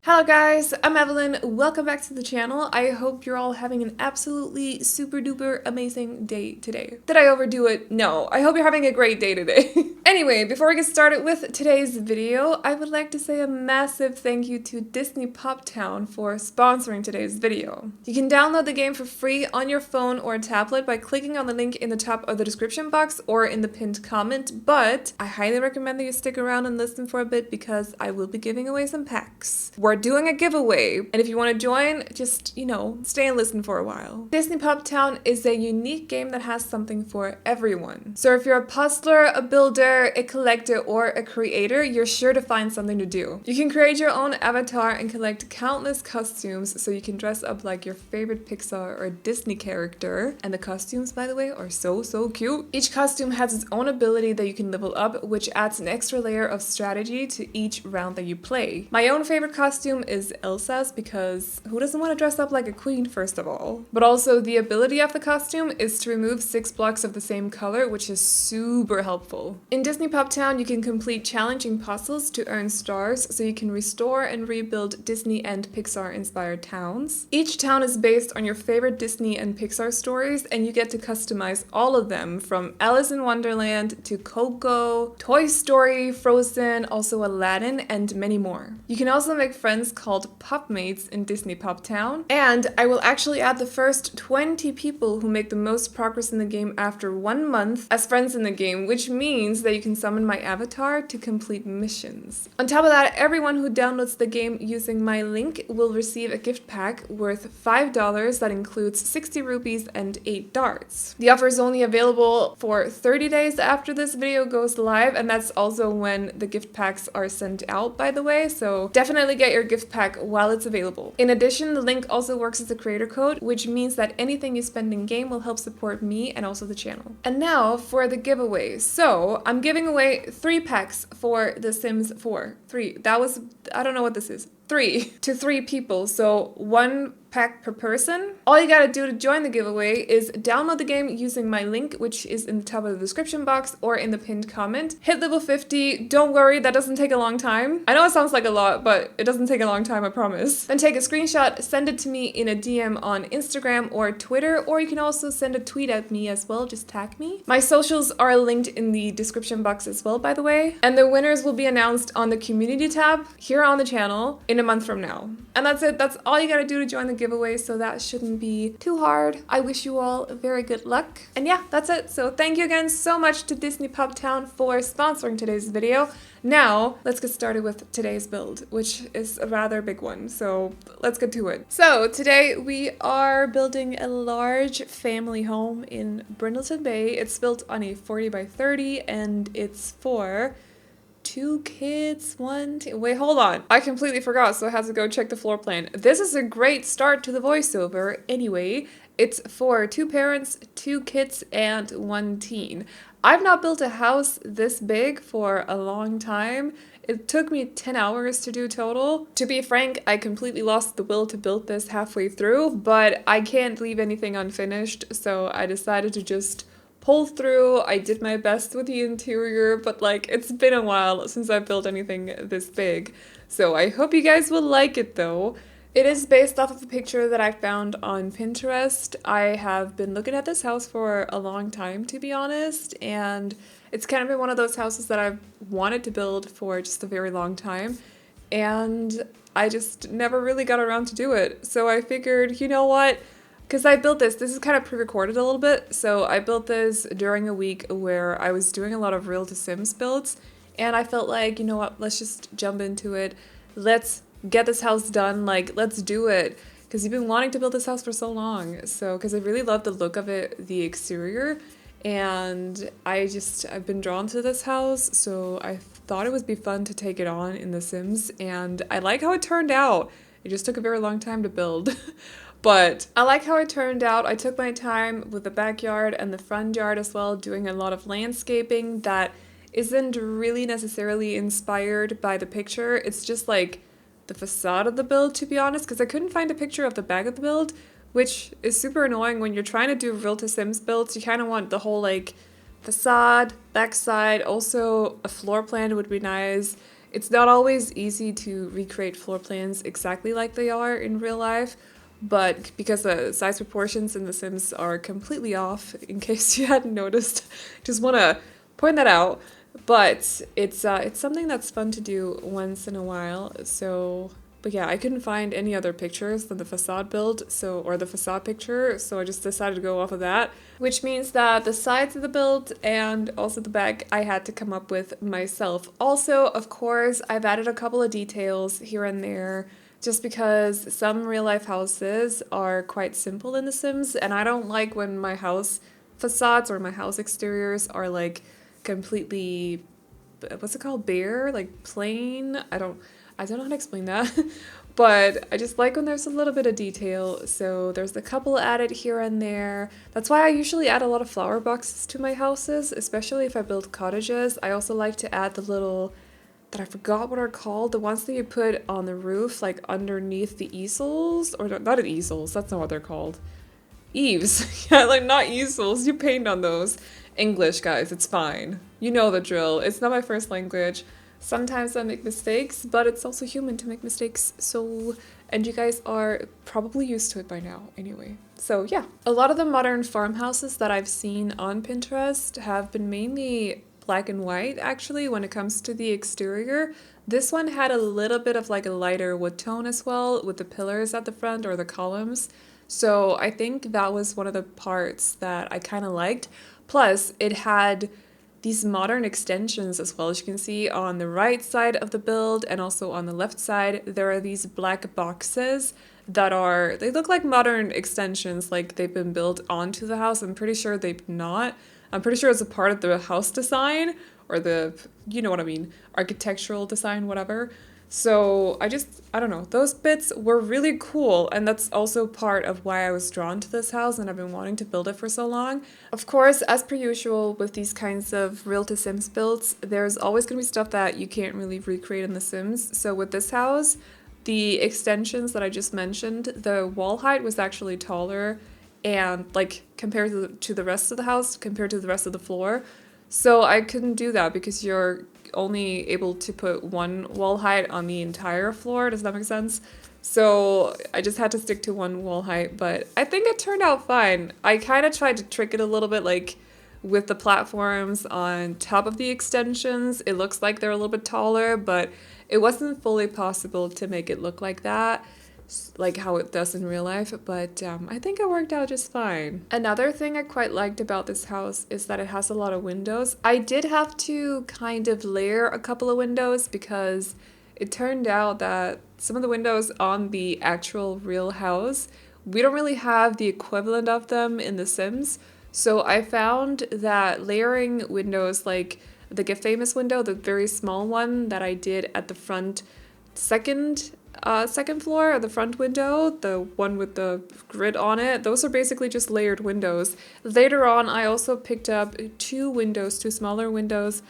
Hello guys, I'm Evelyn. Welcome back to the channel. I hope you're all having an absolutely super duper amazing day today. Did I overdo it? No. I hope you're having a great day today. Anyway, before we get started with today's video, I would like to say a massive thank you to Disney Pop Town for sponsoring today's video. You can download the game for free on your phone or tablet by clicking on the link in the top of the description box or in the pinned comment, but I highly recommend that you stick around and listen for a bit because I will be giving away some packs. We're doing a giveaway, and if you want to join, just, stay and listen for a while. Disney Pop Town is a unique game that has something for everyone. So if you're a puzzler, a builder, a collector, or a creator, you're sure to find something to do. You can create your own avatar and collect countless costumes so you can dress up like your favorite Pixar or Disney character. And the costumes, by the way, are so cute. Each costume has its own ability that you can level up, which adds an extra layer of strategy to each round that you play. My own favorite costume is Elsa's because who doesn't want to dress up like a queen, first of all? But also the ability of the costume is to remove 6 blocks of the same color, which is super helpful. In Disney Pop Town, you can complete challenging puzzles to earn stars so you can restore and rebuild Disney and Pixar inspired towns. Each town is based on your favorite Disney and Pixar stories, and you get to customize all of them from Alice in Wonderland to Coco, Toy Story, Frozen, also Aladdin, and many more. You can also make friends called Popmates in Disney Pop Town, and I will actually add the first 20 people who make the most progress in the game after 1 month as friends in the game, which means that you can summon my avatar to complete missions. On top of that, everyone who downloads the game using my link will receive a gift pack worth $5 that includes 60 rupees and 8 darts. The offer is only available for 30 days after this video goes live, and that's also when the gift packs are sent out, by the way, so definitely get your gift pack while it's available. In addition, the link also works as a creator code, which means that anything you spend in game will help support me and also the channel. And now for the giveaway. So I'm giving away 3 packs for The Sims 4. 3. I don't know what this is. 3 to 3 people, so 1 pack per person. All you gotta do to join the giveaway is download the game using my link, which is in the top of the description box or in the pinned comment. Hit level 50. Don't worry, that doesn't take a long time. I know it sounds like a lot, but it doesn't take a long time, I promise. Then take a screenshot, send it to me in a DM on Instagram or Twitter, or you can also send a tweet at me as well, just tag me. My socials are linked in the description box as well, by the way. And the winners will be announced on the community tab here on the channel in a month from now. And that's it. That's all you gotta do to join the giveaway, so that shouldn't be too hard. I wish you all very good luck. And yeah, that's it. So thank you again so much to Disney Pop Town for sponsoring today's video. Now, let's get started with today's build, which is a rather big one, so let's get to it. So today we are building a large family home in Brindleton Bay. It's built on a 40 by 30 and it's for 2 kids, 1, 2, wait, hold on. I completely forgot, so I had to go check the floor plan. This is a great start to the voiceover. Anyway, it's for 2 parents, 2 kids, and 1 teen. I've not built a house this big for a long time. It took me 10 hours to do total. To be frank, I completely lost the will to build this halfway through, but I can't leave anything unfinished, so I decided to just pull through. I did my best with the interior, but it's been a while since I built anything this big. So I hope you guys will like it though. It is based off of a picture that I found on Pinterest. I have been looking at this house for a long time, to be honest, and it's kind of been one of those houses that I've wanted to build for just a very long time, and I just never really got around to do it. So I figured, you know what? Because I built this is kind of pre-recorded a little bit, so I built this during a week where I was doing a lot of Real to Sims builds, and I felt like, you know what, let's just jump into it. Let's get this house done, let's do it. Because you've been wanting to build this house for so long, because I really love the look of it, the exterior, and I've been drawn to this house, so I thought it would be fun to take it on in The Sims, and I like how it turned out. It just took a very long time to build. But I like how it turned out. I took my time with the backyard and the front yard as well, doing a lot of landscaping that isn't really necessarily inspired by the picture. It's just the facade of the build, to be honest, because I couldn't find a picture of the back of the build, which is super annoying when you're trying to do Real to Sims builds. You kind of want the whole facade, backside, also a floor plan would be nice. It's not always easy to recreate floor plans exactly like they are in real life, but because the size proportions in The Sims are completely off, in case you hadn't noticed, just want to point that out. But it's something that's fun to do once in a while. So, but yeah, I couldn't find any other pictures than the facade build, or the facade picture, so I just decided to go off of that. Which means that the sides of the build and also the back I had to come up with myself. Also, of course, I've added a couple of details here and there just because some real life houses are quite simple in The Sims, and I don't like when my house facades or my house exteriors are like completely, what's it called, bare, like plain. I don't know how to explain that. But I just like when there's a little bit of detail. So there's a couple added here and there. That's why I usually add a lot of flower boxes to my houses, especially if I build cottages. I also like to add the little, that I forgot what are called, the ones that you put on the roof, like underneath the easels, or not easels, that's not what they're called. Eaves. Yeah, like not easels, you paint on those. English, guys, it's fine. You know the drill. It's not my first language. Sometimes I make mistakes, but it's also human to make mistakes, so, and you guys are probably used to it by now anyway. So yeah, a lot of the modern farmhouses that I've seen on Pinterest have been mainly black and white actually when it comes to the exterior. This one had a little bit of like a lighter wood tone as well with the pillars at the front or the columns. So I think that was one of the parts that I kind of liked. Plus it had these modern extensions as well. As you can see on the right side of the build and also on the left side, there are these black boxes that are, they look like modern extensions, like they've been built onto the house. I'm pretty sure they've not. I'm pretty sure it's a part of the house design or the, you know what I mean, architectural design, whatever. So I don't know, those bits were really cool, and that's also part of why I was drawn to this house and I've been wanting to build it for so long. Of course, as per usual with these kinds of Real to Sims builds, there's always going to be stuff that you can't really recreate in The Sims. So with this house, the extensions that I just mentioned, the wall height was actually taller and like compared to the rest of the house, compared to the rest of the floor. So I couldn't do that because you're only able to put one wall height on the entire floor. Does that make sense? So I just had to stick to one wall height, but I think it turned out fine. I kind of tried to trick it a little bit, like with the platforms on top of the extensions. It looks like they're a little bit taller, but it wasn't fully possible to make it look like that, like how it does in real life, but I think it worked out just fine. Another thing I quite liked about this house is that it has a lot of windows. I did have to kind of layer a couple of windows because it turned out that some of the windows on the actual real house, we don't really have the equivalent of them in The Sims. So I found that layering windows, like the Get Famous window, the very small one that I did at the front second floor, or the front window, the one with the grid on it, those are basically just layered windows. Later on, I also picked up two smaller windows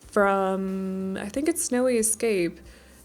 from, I think it's Snowy Escape,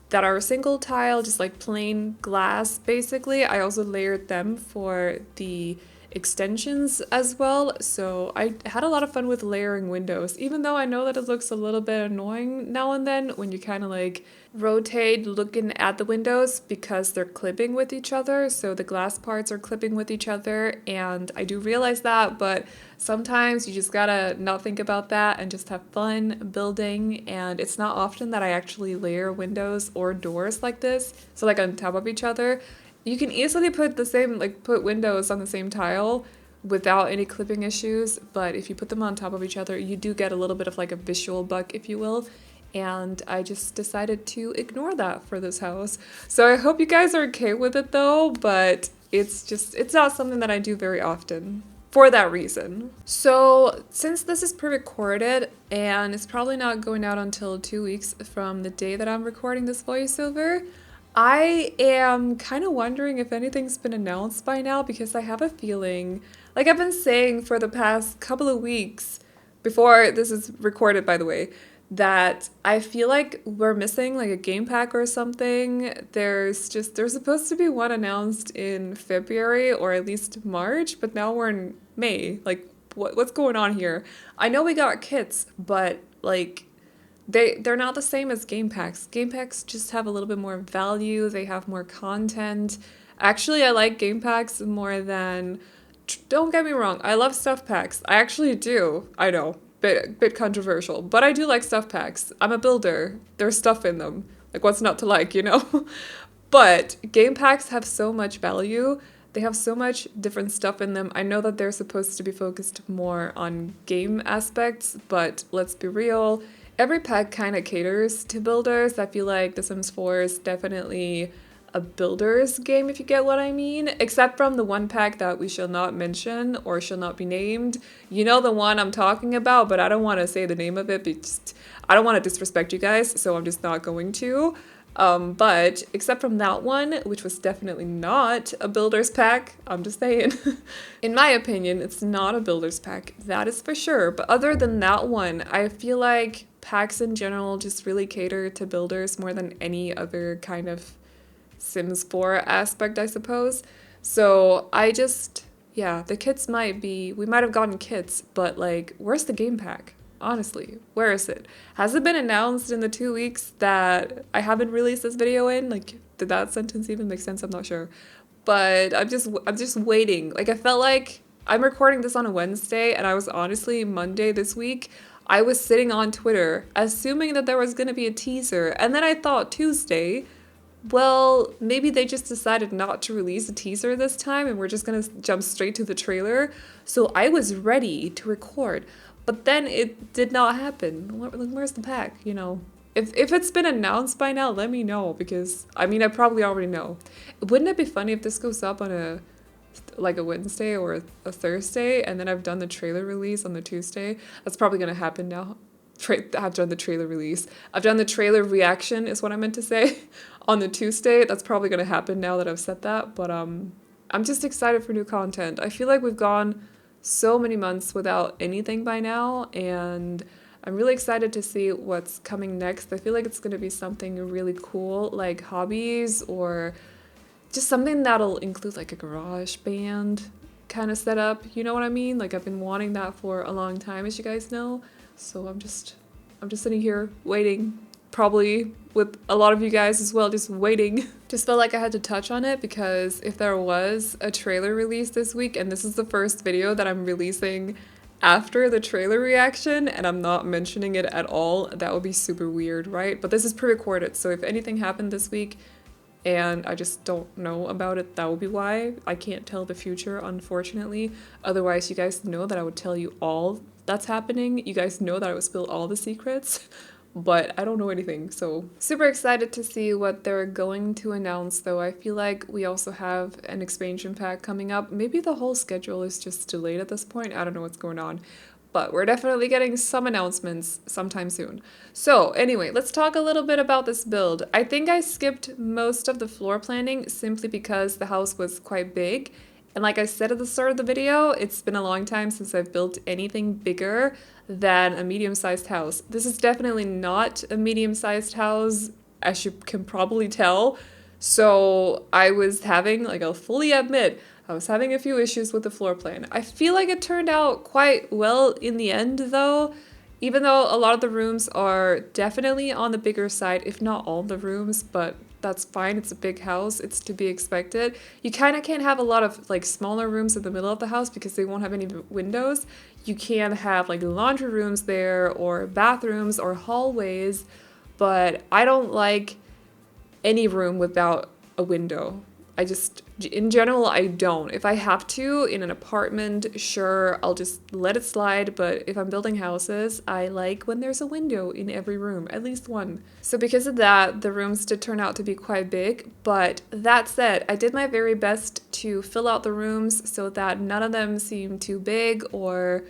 that are single tile, just like plain glass, basically. I also layered them for the extensions as well, so I had a lot of fun with layering windows, even though I know that it looks a little bit annoying now and then when you kind of like rotate looking at the windows because they're clipping with each other, so the glass parts are clipping with each other, and I do realize that, but sometimes you just gotta not think about that and just have fun building. And it's not often that I actually layer windows or doors like this, so like on top of each other. You can easily put put windows on the same tile without any clipping issues, but if you put them on top of each other, you do get a little bit of like a visual bug, if you will. And I just decided to ignore that for this house. So I hope you guys are okay with it though, but it's not something that I do very often for that reason. So since this is pre-recorded and it's probably not going out until 2 weeks from the day that I'm recording this voiceover, I am kind of wondering if anything's been announced by now, because I have a feeling, like I've been saying for the past couple of weeks, before this is recorded by the way, that I feel like we're missing like a game pack or something. There's supposed to be one announced in February or at least March, but now we're in May. Like what's going on here? I know we got kits, but like they're not the same as game packs. Game packs just have a little bit more value. They have more content. Actually, I like game packs more than. Don't get me wrong. I love stuff packs. I actually do. I know, bit controversial, but I do like stuff packs. I'm a builder. There's stuff in them. Like, what's not to like, you know? But game packs have so much value. They have so much different stuff in them. I know that they're supposed to be focused more on game aspects, but let's be real. Every pack kind of caters to builders. I feel like The Sims 4 is definitely a builder's game, if you get what I mean. Except from the one pack that we shall not mention or shall not be named. You know the one I'm talking about, but I don't want to say the name of it because I don't want to disrespect you guys, so I'm just not going to. But except from that one, which was definitely not a builder's pack, I'm just saying. In my opinion, it's not a builder's pack, that is for sure. But other than that one, I feel like packs in general just really cater to builders more than any other kind of Sims 4 aspect, I suppose. So yeah, the kits we might have gotten kits, but like, where's the game pack? Honestly, where is it? Has it been announced in the 2 weeks that I haven't released this video in? Like, did that sentence even make sense? I'm not sure. But I'm just waiting. Like, I felt like I'm recording this on a Wednesday, and I was honestly Monday this week. I was sitting on Twitter assuming that there was going to be a teaser, and then I thought Tuesday, well, maybe they just decided not to release a teaser this time and we're just gonna jump straight to the trailer. So I was ready to record, but then it did not happen. Where's the pack, you know? If it's been announced by now, let me know, because, I mean, I probably already know. Wouldn't it be funny if this goes up on a Wednesday or a Thursday, and then I've done the trailer release on the Tuesday? That's probably gonna happen now. I've done the trailer release. I've done the trailer reaction is what I meant to say on the Tuesday. That's probably going to happen now that I've said that. But I'm just excited for new content. I feel like we've gone so many months without anything by now, and I'm really excited to see what's coming next. I feel like it's going to be something really cool, like hobbies, or just something that'll include like a garage band kind of setup. You know what I mean? Like, I've been wanting that for a long time, as you guys know. So I'm just sitting here waiting, probably with a lot of you guys as well, just waiting. Just felt like I had to touch on it because if there was a trailer release this week, and this is the first video that I'm releasing after the trailer reaction and I'm not mentioning it at all, that would be super weird, right? But this is pre-recorded, so if anything happened this week and I just don't know about it, that will be why. I can't tell the future, unfortunately. Otherwise, you guys know that I would tell you all that's happening. You guys know that I would spill all the secrets, but I don't know anything, so super excited to see what they're going to announce, though. I feel like we also have an expansion pack coming up. Maybe the whole schedule is just delayed at this point. I don't know what's going on, but we're definitely getting some announcements sometime soon. So anyway, let's talk a little bit about this build. I think I skipped most of the floor planning simply because the house was quite big. And like I said at the start of the video, it's been a long time since I've built anything bigger than a medium-sized house. This is definitely not a medium-sized house, as you can probably tell. So I was having, like, I'll fully admit, I was having a few issues with the floor plan. I feel like it turned out quite well in the end, though. Even though a lot of the rooms are definitely on the bigger side, if not all the rooms, but that's fine. It's a big house. It's to be expected. You kind of can't have a lot of like smaller rooms in the middle of the house because they won't have any windows. You can have like laundry rooms there or bathrooms or hallways, but I don't like any room without a window. In general, I don't. If I have to in an apartment, sure, I'll just let it slide. But if I'm building houses, I like when there's a window in every room, at least one. So because of that, the rooms did turn out to be quite big. But that said, I did my very best to fill out the rooms so that none of them seemed too big, or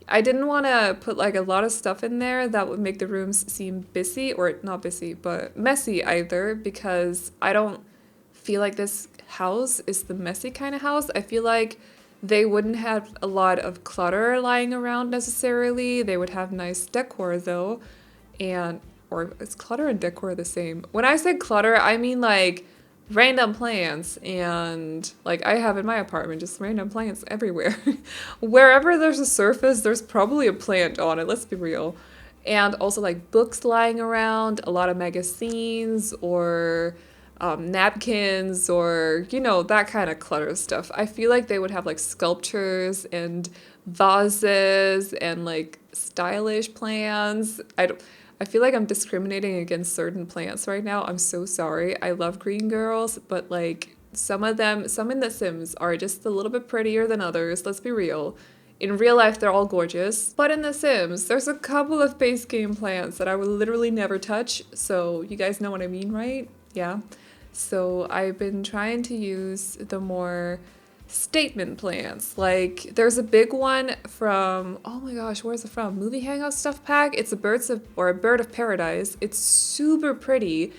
I didn't want to put like a lot of stuff in there that would make the rooms seem busy, or not busy, but messy either, because I don't feel like this house is the messy kind of house. I feel like they wouldn't have a lot of clutter lying around necessarily. They would have nice decor though. Or is clutter and decor the same? When I say clutter, I mean like random plants, and like I have in my apartment, just random plants everywhere. Wherever there's a surface, there's probably a plant on it, let's be real. and also like books lying around, a lot of magazines or napkins or, you know, that kind of clutter stuff. I feel like they would have like sculptures and vases and like stylish plants. I feel like I'm discriminating against certain plants right now. I'm so sorry. I love green girls, but like some of them, some in The Sims are just a little bit prettier than others. Let's be real. In real life, they're all gorgeous. But in The Sims, there's a couple of base game plants that I would literally never touch. So you guys know what I mean, right? Yeah. So I've been trying to use the more statement plants. Like there's a big one from, oh my gosh, where's it from? Movie Hangout Stuff Pack. It's a a bird of paradise. It's super pretty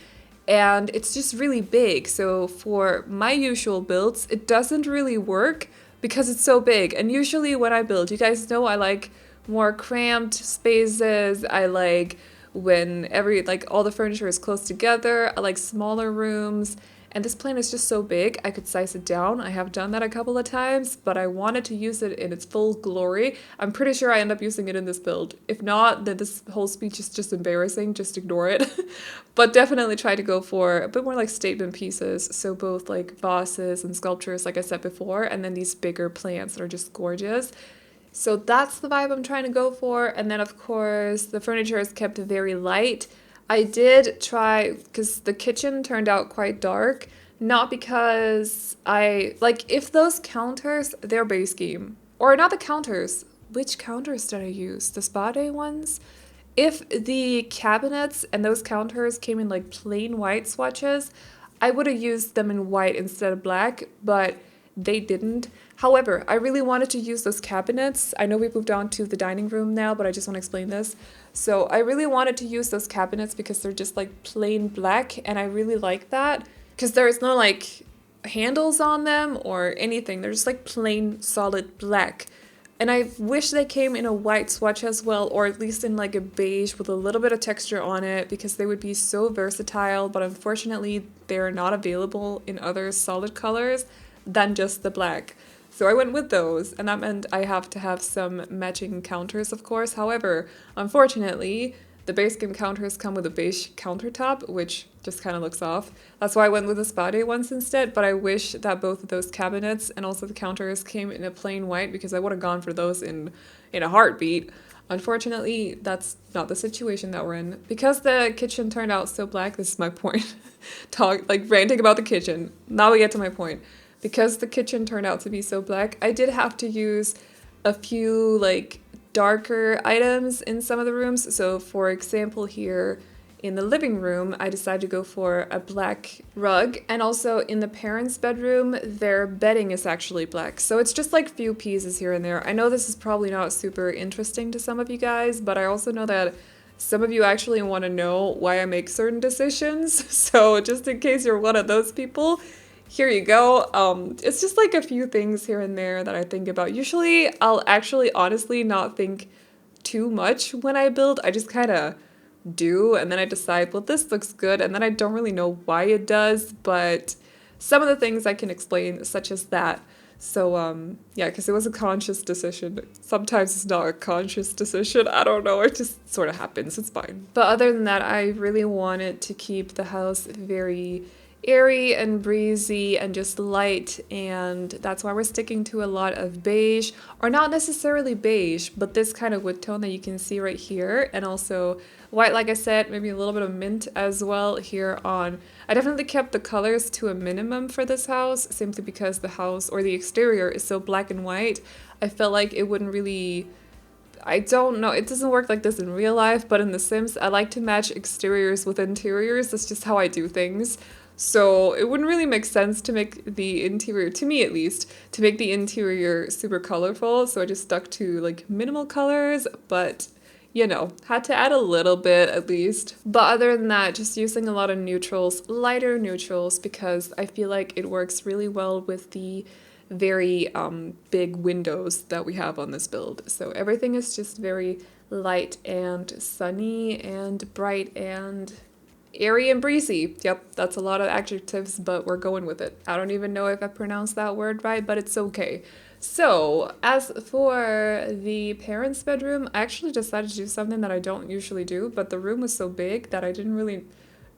and it's just really big. So for my usual builds, it doesn't really work because it's so big. And usually when I build, you guys know I like more cramped spaces. I like when all the furniture is close together. I like smaller rooms. And this plant is just so big, I could size it down. I have done that a couple of times, but I wanted to use it in its full glory. I'm pretty sure I end up using it in this build. If not, then this whole speech is just embarrassing, just ignore it. But definitely try to go for a bit more like statement pieces. So both like vases and sculptures, like I said before, and then these bigger plants that are just gorgeous. So that's the vibe I'm trying to go for. And then of course, the furniture is kept very light. I did try, because the kitchen turned out quite dark, not because if those counters, they're base game. Or not the counters. Which counters did I use? The spa day ones? If the cabinets and those counters came in like plain white swatches, I would have used them in white instead of black, but they didn't. However, I really wanted to use those cabinets. I know we moved on to the dining room now, but I just want to explain this. So I really wanted to use those cabinets because they're just like plain black, and I really like that because there's no like handles on them or anything. They're just like plain solid black. And I wish they came in a white swatch as well, or at least in like a beige with a little bit of texture on it, because they would be so versatile, but unfortunately they're not available in other solid colors than just the black. So I went with those, and that meant I have to have some matching counters, of course. However, unfortunately, the base game counters come with a beige countertop, which just kind of looks off. That's why I went with the spa day ones instead, but I wish that both of those cabinets and also the counters came in a plain white, because I would have gone for those in a heartbeat. Unfortunately, that's not the situation that we're in. Because the kitchen turned out so black, this is my point. Ranting about the kitchen. Now we get to my point. Because the kitchen turned out to be so black, I did have to use a few like darker items in some of the rooms. So for example, here in the living room, I decided to go for a black rug. And also in the parents' bedroom, their bedding is actually black. So it's just like few pieces here and there. I know this is probably not super interesting to some of you guys, but I also know that some of you actually want to know why I make certain decisions. So just in case you're one of those people, here you go. It's just like a few things here and there that I think about. Usually I'll actually honestly not think too much when I build. I just kind of do, and then I decide, well, this looks good, and then I don't really know why it does, but some of the things I can explain, such as that. So yeah, because it was a conscious decision. Sometimes it's not a conscious decision. I don't know. It just sort of happens. It's fine. But other than that, I really wanted to keep the house very airy and breezy and just light, and that's why we're sticking to a lot of beige, or not necessarily beige, but this kind of wood tone that you can see right here, and also white, like I said, maybe a little bit of mint as well here on. I definitely kept the colors to a minimum for this house, simply because the house or the exterior is so black and white. I felt like it wouldn't really, I don't know, it doesn't work like this in real life, but in The Sims, I like to match exteriors with interiors. That's just how I do things. So it wouldn't really make sense to make the interior, to me at least, to make the interior super colorful. So I just stuck to like minimal colors, but you know, had to add a little bit at least. But other than that, just using a lot of neutrals, lighter neutrals, because I feel like it works really well with the very big windows that we have on this build. So everything is just very light and sunny and bright and Airy and breezy. Yep, that's a lot of adjectives, but we're going with it. I don't even know if I pronounced that word right, but it's okay. So, as for the parents' bedroom, I actually decided to do something that I don't usually do, but the room was so big that I didn't really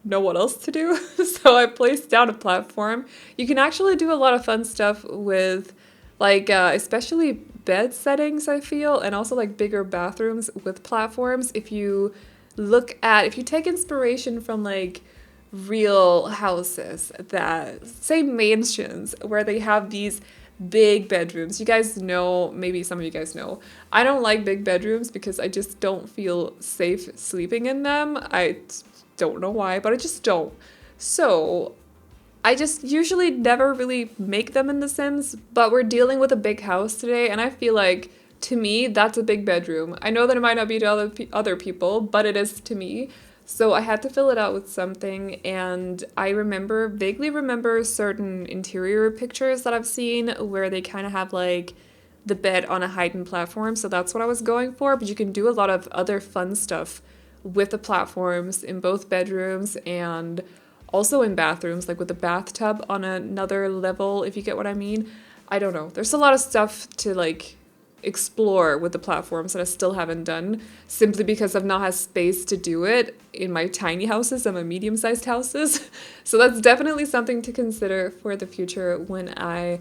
know what else to do. So I placed down a platform. You can actually do a lot of fun stuff with, like, especially bed settings, I feel, and also like bigger bathrooms with platforms. If you take inspiration from like real houses that, say, mansions, where they have these big bedrooms. You guys know, maybe some of you guys know, I don't like big bedrooms because I just don't feel safe sleeping in them. I don't know why, but I just don't. So I just usually never really make them in The Sims, but we're dealing with a big house today, and I feel like, to me, that's a big bedroom. I know that it might not be to other people, but it is to me. So I had to fill it out with something, and I vaguely remember certain interior pictures that I've seen where they kind of have like the bed on a hidden platform, so that's what I was going for, but you can do a lot of other fun stuff with the platforms in both bedrooms and also in bathrooms, like with the bathtub on another level, if you get what I mean. I don't know. There's a lot of stuff to like explore with the platforms that I still haven't done, simply because I've not had space to do it in my tiny houses and my medium-sized houses. So that's definitely something to consider for the future when I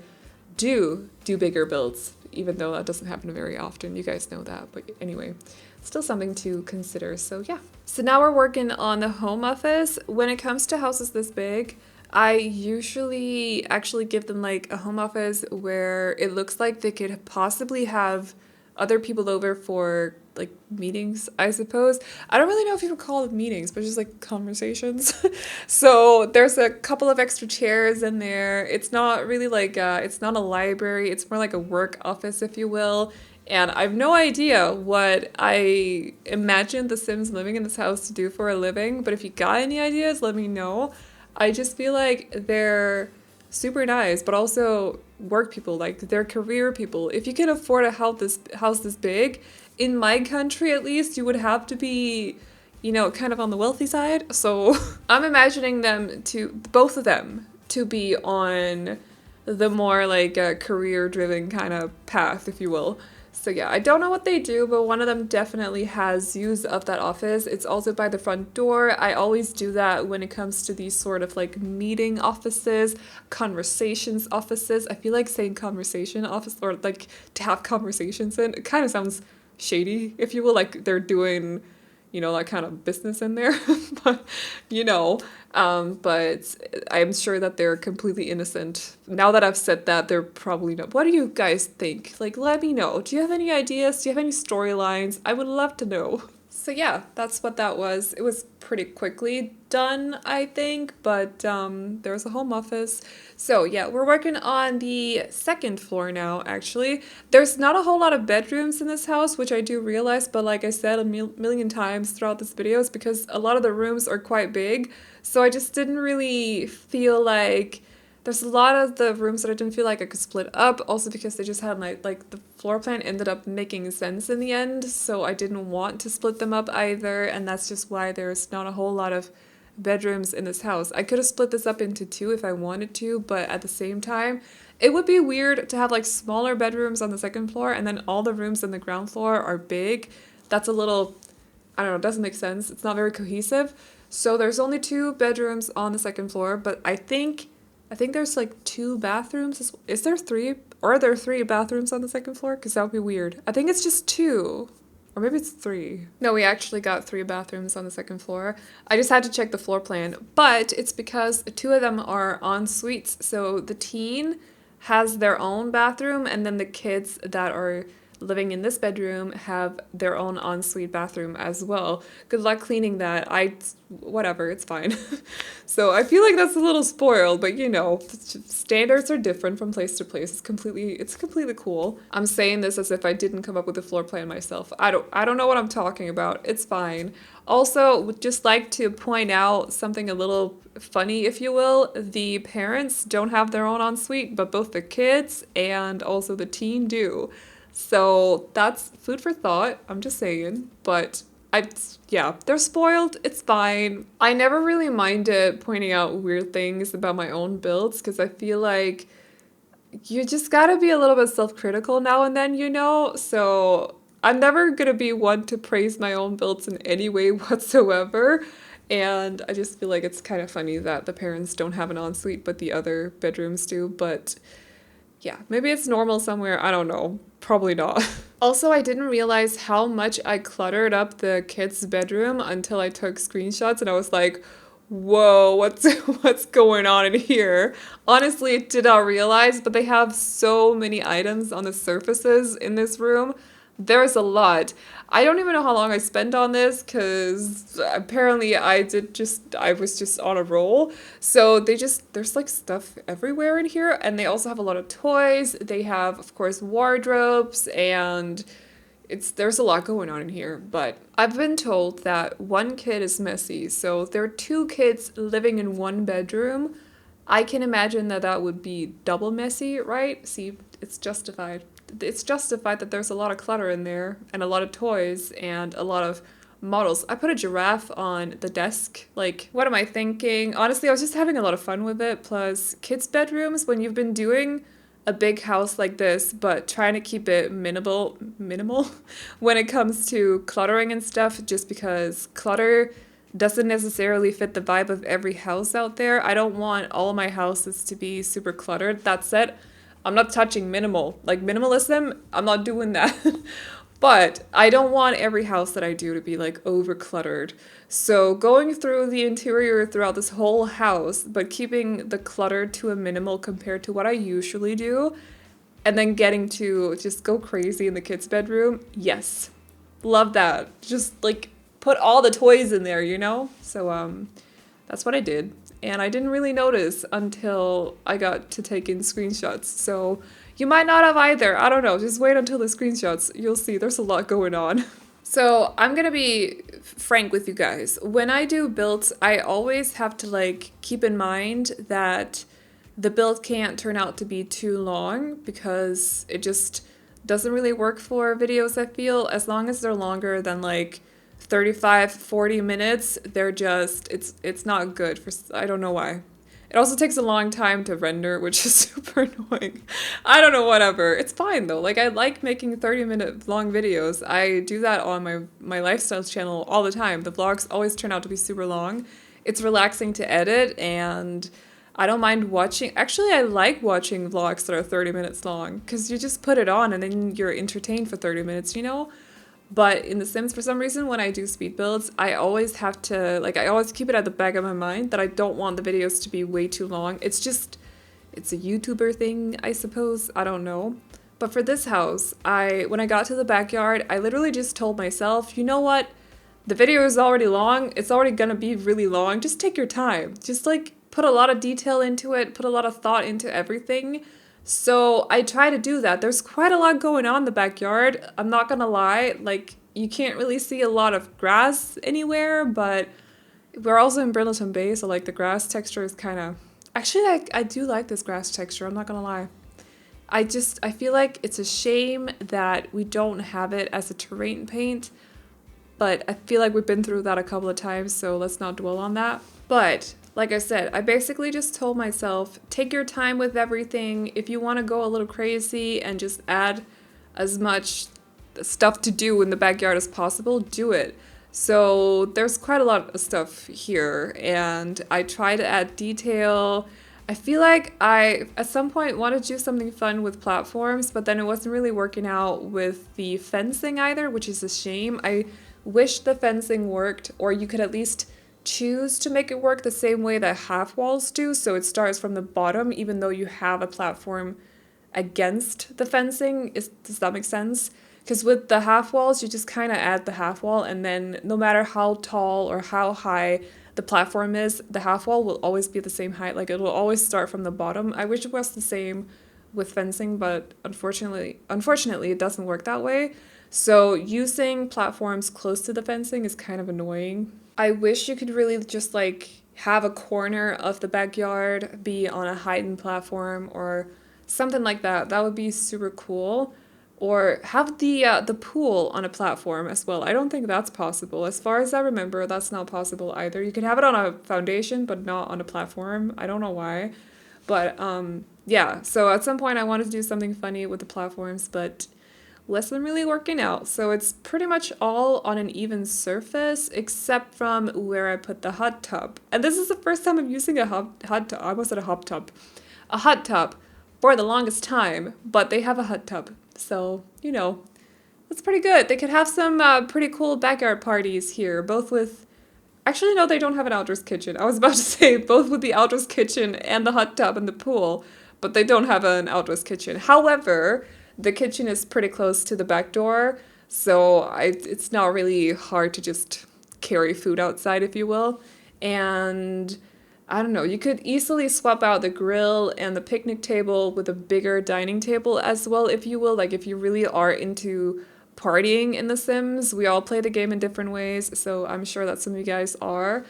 do bigger builds, even though that doesn't happen very often. You guys know that, but anyway, still something to consider. So yeah. So now we're working on the home office. When it comes to houses this big, I usually actually give them like a home office where it looks like they could possibly have other people over for like meetings, I suppose. I don't really know if you would call it meetings, but just like conversations. So there's a couple of extra chairs in there. It's not really like it's not a library. It's more like a work office, if you will. And I have no idea what I imagined the Sims living in this house to do for a living, but if you got any ideas, let me know. I just feel like they're super nice, but also work people, like they're career people. If you can afford a house this big, in my country at least, you would have to be, kind of on the wealthy side. So I'm imagining both of them, to be on the more like career-driven kind of path, if you will. So yeah, I don't know what they do, but one of them definitely has use of that office. It's also by the front door. I always do that when it comes to these sort of like meeting offices, conversations offices. I feel like saying conversation office, or like to have conversations in, it kind of sounds shady, if you will, like they're doing, that kind of business in there. But, but I'm sure that they're completely innocent. Now that I've said that, they're probably not. What do you guys think? Like, let me know. Do you have any ideas? Do you have any storylines? I would love to know. So yeah, that's what that was. It was pretty quickly done, I think, but there was a home office. So yeah, we're working on the second floor now, actually. There's not a whole lot of bedrooms in this house, which I do realize, but like I said a million times throughout this video, it's because a lot of the rooms are quite big, so I just didn't really feel like there's a lot of the rooms that I didn't feel like I could split up, also because they just had like the floor plan ended up making sense in the end, so I didn't want to split them up either, and that's just why there's not a whole lot of bedrooms in this house. I could have split this up into two if I wanted to, but at the same time, it would be weird to have like smaller bedrooms on the second floor and then all the rooms on the ground floor are big. That's a little, I don't know, it doesn't make sense. It's not very cohesive. So there's only 2 bedrooms on the second floor, but I think there's like 2 bathrooms. Is there 3? Or are there 3 bathrooms on the second floor? Because that would be weird. I think it's just 2. Or maybe it's 3. No, we actually got 3 bathrooms on the second floor. I just had to check the floor plan. But it's because 2 of them are en suites. So the teen has their own bathroom, and then the kids that are living in this bedroom have their own ensuite bathroom as well. Good luck cleaning that. Whatever, it's fine. So I feel like that's a little spoiled, but standards are different from place to place. It's completely cool. I'm saying this as if I didn't come up with the floor plan myself. I don't know what I'm talking about. It's fine. Also, would just like to point out something a little funny, if you will. The parents don't have their own ensuite, but both the kids and also the teen do. So that's food for thought, I'm just saying, but Yeah, they're spoiled. It's fine. I never really minded pointing out weird things about my own builds because I feel like you just gotta be a little bit self-critical now and then, you know? So I'm never gonna be one to praise my own builds in any way whatsoever. And I just feel like it's kind of funny that the parents don't have an ensuite, but the other bedrooms do. But yeah, maybe it's normal somewhere. I don't know. Probably not. Also, I didn't realize how much I cluttered up the kids' bedroom until I took screenshots and I was like, whoa, what's going on in here? Honestly, did not realize, but they have so many items on the surfaces in this room. There's a lot. I don't even know how long I spent on this because apparently I was just on a roll. So there's like stuff everywhere in here, and they also have a lot of toys. They have, of course, wardrobes, and there's a lot going on in here. But I've been told that one kid is messy, so there are two kids living in one bedroom. I can imagine that that would be double messy, right? See, it's justified. It's justified that there's a lot of clutter in there and a lot of toys and a lot of models. I put a giraffe on the desk. Like, what am I thinking? Honestly, I was just having a lot of fun with it. Plus, kids' bedrooms, when you've been doing a big house like this, but trying to keep it minimal when it comes to cluttering and stuff, just because clutter doesn't necessarily fit the vibe of every house out there. I don't want all of my houses to be super cluttered. That said, I'm not touching minimal. Like minimalism, I'm not doing that. But I don't want every house that I do to be like over cluttered. So going through the interior throughout this whole house, but keeping the clutter to a minimal compared to what I usually do, and then getting to just go crazy in the kids' bedroom, yes. Love that. Just like put all the toys in there, you know? So that's what I did. And I didn't really notice until I got to take in screenshots. So you might not have either. I don't know. Just wait until the screenshots. You'll see there's a lot going on. So I'm going to be frank with you guys. When I do builds, I always have to like keep in mind that the build can't turn out to be too long because it just doesn't really work for videos, I feel. As long as they're longer than like 35-40 minutes, they're just it's not good for, I don't know why. It also takes a long time to render, which is super annoying. I don't know, whatever. It's fine though. Like I like making 30-minute long videos. I do that on my lifestyle channel all the time. The vlogs always turn out to be super long. It's relaxing to edit and I don't mind watching. Actually, I like watching vlogs that are 30 minutes long because you just put it on and then you're entertained for 30 minutes, you know? But in The Sims, for some reason, when I do speed builds, I always have to, like, I always keep it at the back of my mind that I don't want the videos to be way too long. It's a YouTuber thing, I suppose. I don't know. But for this house, when I got to the backyard, I literally just told myself, you know what? The video is already long. It's already gonna be really long. Just take your time. Just, like, put a lot of detail into it. Put a lot of thought into everything. So I try to do that. There's quite a lot going on in the backyard. I'm not gonna lie, like you can't really see a lot of grass anywhere, but we're also in Brindleton Bay, so like the grass texture is kind of, actually I do like this grass texture, I'm not gonna lie. I feel like it's a shame that we don't have it as a terrain paint, but I feel like we've been through that a couple of times, so let's not dwell on that. But like I said, I basically just told myself, take your time with everything. If you want to go a little crazy and just add as much stuff to do in the backyard as possible, do it. So there's quite a lot of stuff here, and I try to add detail. I feel like I, at some point, wanted to do something fun with platforms, but then it wasn't really working out with the fencing either, which is a shame. I wish the fencing worked, or you could at least choose to make it work the same way that half walls do, so it starts from the bottom even though you have a platform against the fencing. Does that make sense? Because with the half walls, you just kind of add the half wall, and then no matter how tall or how high the platform is, the half wall will always be the same height. Like it will always start from the bottom. I wish it was the same with fencing, but unfortunately it doesn't work that way. So using platforms close to the fencing is kind of annoying. I wish you could really just like have a corner of the backyard be on a heightened platform or something like that. That would be super cool. or have the pool on a platform as well. I don't think that's possible. As far as I remember, that's not possible either. You can have it on a foundation, but not on a platform. I don't know why. But yeah, so at some point I wanted to do something funny with the platforms, but wasn't really working out. So it's pretty much all on an even surface, except from where I put the hot tub. And this is the first time I'm using a hot tub. I almost said a hot tub. A hot tub for the longest time, but they have a hot tub. So, you know, that's pretty good. They could have some pretty cool backyard parties here, both with... Actually, no, they don't have an outdoors kitchen. I was about to say both with the outdoors kitchen and the hot tub and the pool, but they don't have an outdoors kitchen. However, the kitchen is pretty close to the back door, so it's not really hard to just carry food outside, if you will. And I don't know, you could easily swap out the grill and the picnic table with a bigger dining table as well, if you will. Like if you really are into partying in The Sims, we all play the game in different ways, so I'm sure that some of you guys are.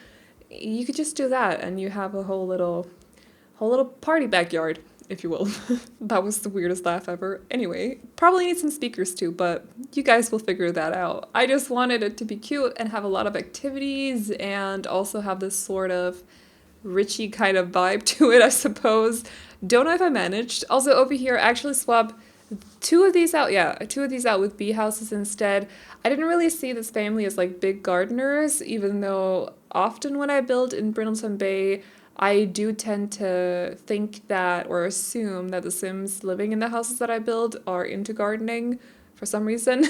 You could just do that and you have a whole little party backyard, if you will. That was the weirdest laugh ever. Anyway, probably need some speakers too, but you guys will figure that out. I just wanted it to be cute and have a lot of activities and also have this sort of Richie kind of vibe to it, I suppose. Don't know if I managed. Also over here, I actually swapped two of these out. Yeah, two of these out with bee houses instead. I didn't really see this family as like big gardeners, even though often when I build in Brindleton Bay, I do tend to think that or assume that the Sims living in the houses that I build are into gardening for some reason.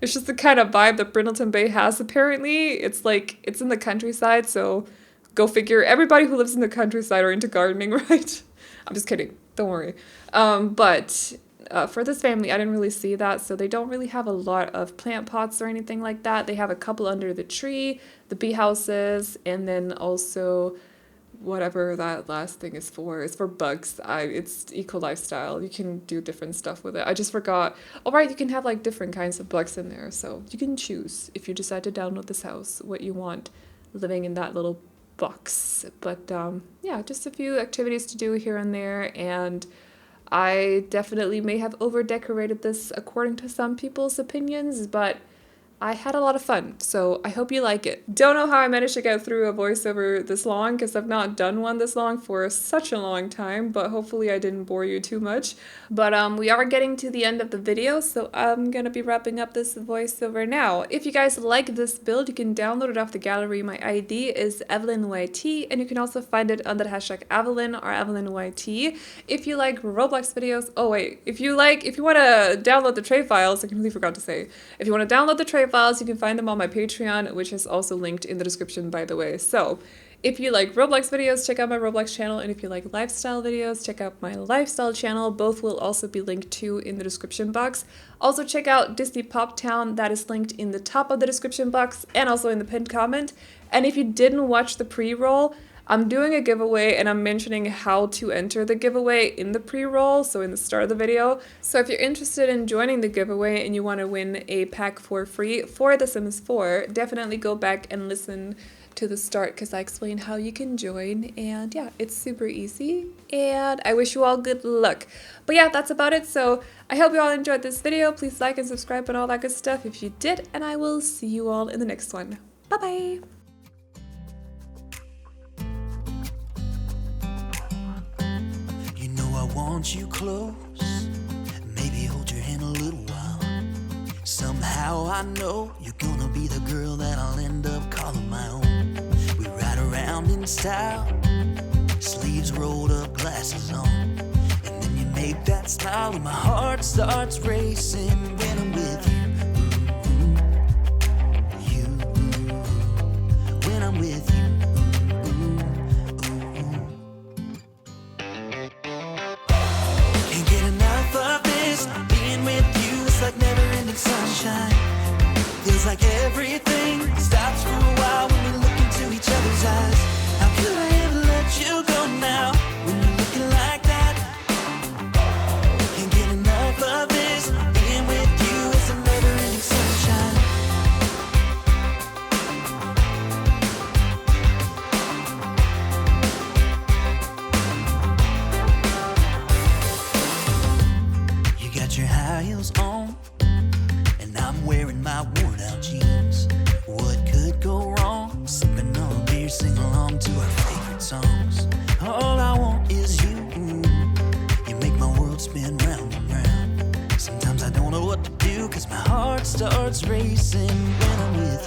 It's just the kind of vibe that Brindleton Bay has apparently. It's like, it's in the countryside, so go figure. Everybody who lives in the countryside are into gardening, right? I'm just kidding. Don't worry. But for this family, I didn't really see that, so they don't really have a lot of plant pots or anything like that. They have a couple under the tree, the bee houses, and then also whatever that last thing is for. It's for bugs. It's eco lifestyle. You can do different stuff with it. I just forgot. All right, you can have like different kinds of bugs in there, so you can choose if you decide to download this house what you want living in that little box. But yeah, just a few activities to do here and there, and I definitely may have over decorated this according to some people's opinions, but I had a lot of fun, so I hope you like it. Don't know how I managed to get through a voiceover this long, because I've not done one this long for such a long time, but hopefully I didn't bore you too much. But we are getting to the end of the video, so I'm gonna be wrapping up this voiceover now. If you guys like this build, you can download it off the gallery. My ID is AvelineYT, and you can also find it under the hashtag Aveline or AvelineYT. If you like Roblox videos, oh wait, if you want to download the tray files, I completely forgot to say, if you want to download the tray files, you can find them on my Patreon, which is also linked in the description, by the way. So if you like Roblox videos, check out my Roblox channel, and if you like lifestyle videos, check out my lifestyle channel. Both will also be linked to in the description box. Also check out Disney Pop Town, that is linked in the top of the description box and also in the pinned comment. And if you didn't watch the pre-roll, I'm doing a giveaway, and I'm mentioning how to enter the giveaway in the pre-roll, so in the start of the video. So if you're interested in joining the giveaway and you want to win a pack for free for The Sims 4, definitely go back and listen to the start, because I explain how you can join, and yeah, it's super easy, and I wish you all good luck. But yeah, that's about it, so I hope you all enjoyed this video. Please like and subscribe and all that good stuff if you did, and I will see you all in the next one. Bye bye! I want you close, maybe hold your hand a little while. Somehow I know you're gonna be the girl that I'll end up calling my own. We ride around in style, sleeves rolled up, glasses on, and then you make that smile and my heart starts racing when I'm with you. When I'm with you. Like never-ending sunshine. Feels like everything stops for a while when we look into each other's eyes. How could I ever let you go now when you're looking like that? Can't get enough of this. Being with you is a never to our favorite songs. All I want is you. You make my world spin round and round. Sometimes I don't know what to do, 'cause my heart starts racing when I'm with